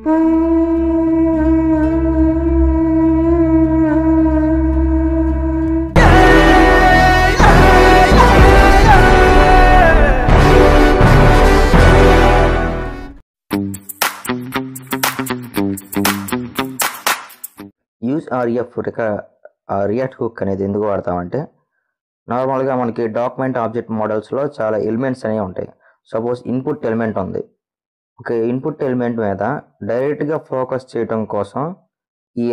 Use RF react hook అనేది ఎందుకు వాడతామంటే, నార్మల్గా మనకి డాక్యుమెంట్ ఆబ్జెక్ట్ మోడల్స్లో చాలా ఎలిమెంట్స్ అనేవి ఉంటాయి. సపోజ్ ఇన్పుట్ ఎలిమెంట్ ఉంది. ఓకే, ఇన్పుట్ ఎలిమెంట్ మీద డైరెక్ట్గా ఫోకస్ చేయడం కోసం ఈ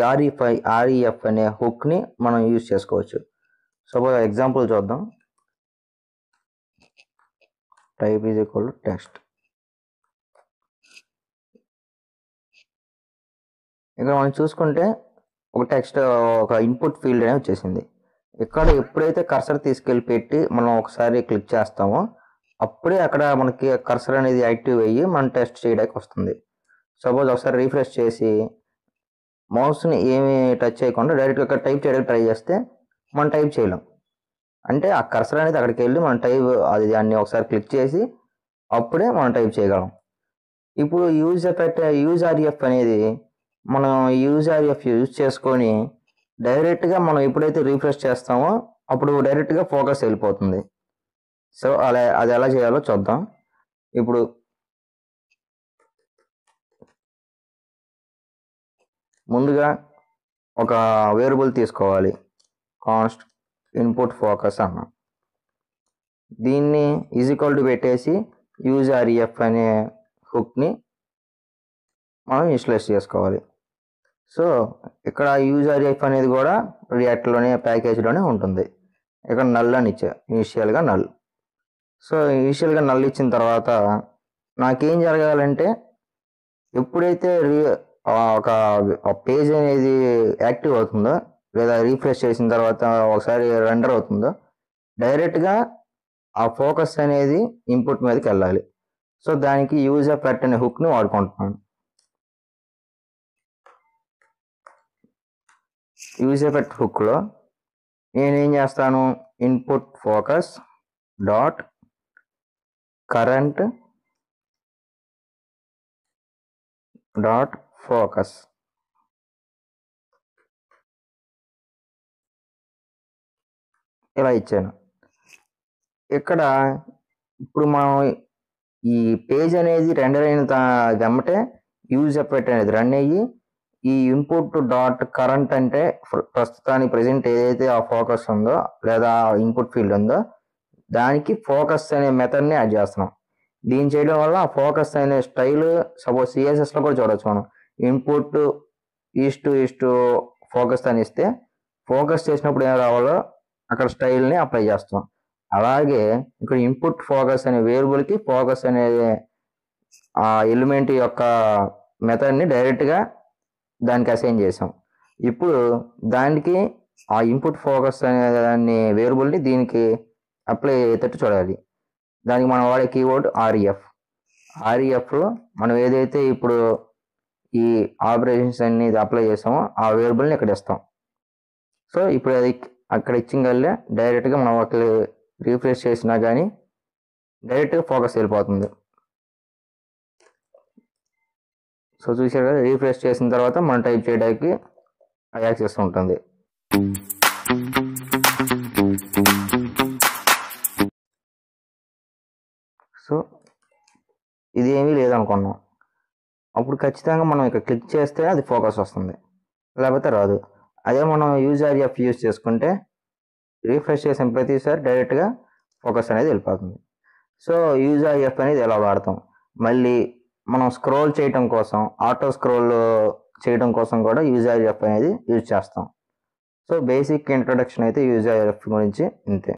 ఆర్ఈఎఫ్ అనే హుక్ని మనం యూజ్ చేసుకోవచ్చు. సపోజ్ ఎగ్జాంపుల్ చూద్దాం. Type is equal to text. ఇక్కడ మనం చూసుకుంటే ఒక టెక్స్ట్, ఒక ఇన్పుట్ ఫీల్డ్ అనేది వచ్చేసింది. ఇక్కడ ఎప్పుడైతే కర్సర్ తీసుకెళ్ళి పెట్టి మనం ఒకసారి క్లిక్ చేస్తామో అప్పుడే అక్కడ మనకి కర్సర్ అనేది యాక్టివ్ అయ్యి మనం టెస్ట్ చేయడానికి వస్తుంది. సపోజ్ ఒకసారి రీఫ్రెష్ చేసి మౌస్ని ఏమి టచ్ చేయకుండా డైరెక్ట్గా టైప్ చేయడానికి ట్రై చేస్తే మనం టైప్ చేయలేం. అంటే ఆ కర్సర్ అనేది అక్కడికి వెళ్ళి మనం దాన్ని ఒకసారి క్లిక్ చేసి అప్పుడే మనం టైప్ చేయగలం. ఇప్పుడు యూజ్ ఆర్ఎఫ్ అనేది మనం యూజ్ చేసుకొని డైరెక్ట్గా మనం ఎప్పుడైతే రీఫ్రెష్ చేస్తామో అప్పుడు డైరెక్ట్గా ఫోకస్ వెళ్ళిపోతుంది. సో అది ఎలా చేయాలో చూద్దాం. ఇప్పుడు ముందుగా ఒక వేరియబుల్ తీసుకోవాలి, కాన్స్ట్ ఇన్పుట్ ఫోకస్ అన్న. దీన్ని ఈక్వల్ టు పెట్టేసి యూజ్ ఆర్ఎఫ్ అనే హుక్ని మనం ఇన్స్టాల్ చేసుకోవాలి. సో ఇక్కడ యూజ్ ఆర్ఎఫ్ అనేది కూడా రియాక్ట్లోనే ప్యాకేజ్లోనే ఉంటుంది. ఇక్కడ నల్ అని ఇచ్చా, ఇనిషియల్గా నల్. సో ఇనిషియల్గా నల్ ఇచ్చిన తర్వాత నాకేం జరగాలంటే ఎప్పుడైతే ఒక పేజ్ అనేది యాక్టివ్ అవుతుందో లేదా రీఫ్రెష్ చేసిన తర్వాత ఒకసారి రెండర్ అవుతుందో డైరెక్ట్గా ఆ ఫోకస్ అనేది ఇన్పుట్ మీదకి వెళ్ళాలి. సో దానికి యూజ్ ఎఫెక్ట్ అనే హుక్ని వాడుకుంటున్నాను. యూజ్ ఎఫెక్ట్ హుక్లో నేనేం చేస్తాను, input focus dot current dot focus ఇలా ఇచ్చాను. ఇక్కడ ఇప్పుడు మనం ఈ పేజ్ అనేది రెండర్ అయిన వెంబటే యూజ్ ఎఫెక్ట్ అనేది రన్ అయ్యి ఈ ఇన్పుట్ డాట్ కరెంట్ అంటే ప్రస్తుతానికి ప్రజెంట్ ఏదైతే ఆ ఫోకస్ ఉందో లేదా ఇన్పుట్ ఫీల్డ్ ఉందో దానికి ఫోకస్ అనే మెథడ్ని యాడ్ చేస్తున్నాం. దీన్ని చేయడం వల్ల ఆ ఫోకస్ అనే స్టైల్ సపోజ్ సిఎస్ఎస్లో కూడా చూడవచ్చు. మనం ఇన్పుట్ ఈస్టు ఫోకస్ అని ఇస్తే ఫోకస్ చేసినప్పుడు ఏం రావాలో అక్కడ స్టైల్ని అప్లై చేస్తాం. అలాగే ఇక్కడ ఇన్పుట్ ఫోకస్ అనే వేరియబుల్కి ఫోకస్ అనే ఆ ఎలిమెంట్ యొక్క మెథడ్ని డైరెక్ట్గా దానికి అసైన్ చేసాం. ఇప్పుడు దానికి ఆ ఇన్పుట్ ఫోకస్ అనే దాన్ని వేరియబుల్ని దీనికి అప్లై అయ్యేటట్టు చూడాలి. దానికి మనం వాడే కీవర్డ్ ఆర్ఈఎఫ్లో మనం ఏదైతే ఇప్పుడు ఈ ఆపరేషన్స్ అన్ని అప్లై చేసామో ఆ వేరియబుల్ని ఇక్కడ ఇస్తాం. సో ఇప్పుడు అది అక్కడ ఇచ్చింగల్లే డైరెక్ట్గా మనం ఒక రీఫ్రెష్ చేసినా కానీ డైరెక్ట్గా ఫోకస్ వెళ్ళిపోతుంది. సో చూసారు కదా, రీఫ్రెష్ చేసిన తర్వాత మనం టైప్ చేయడానికి యాక్సెస్ ఉంటుంది. సో ఇది ఏమీ లేదనుకున్నాం, అప్పుడు ఖచ్చితంగా మనం ఇక్కడ క్లిక్ చేస్తే అది ఫోకస్ వస్తుంది, లేకపోతే రాదు. అదే మనం యూజ్ ఆర్ఎఫ్ యూజ్ చేసుకుంటే రీఫ్రెష్ చేసిన ప్రతిసారి డైరెక్ట్గా ఫోకస్ అనేది వెళ్ళిపోతుంది. సో యూజ్ ఆర్ఎఫ్ అనేది ఎలా వాడతాం, మళ్ళీ మనం స్క్రోల్ చేయడం కోసం ఆటో స్క్రోల్ చేయడం కోసం కూడా యూజ్ ఆర్ఎఫ్ అనేది యూజ్ చేస్తాం. సో బేసిక్ ఇంట్రొడక్షన్ అయితే యూజ్ ఆర్ఎఫ్ గురించి ఇంతే.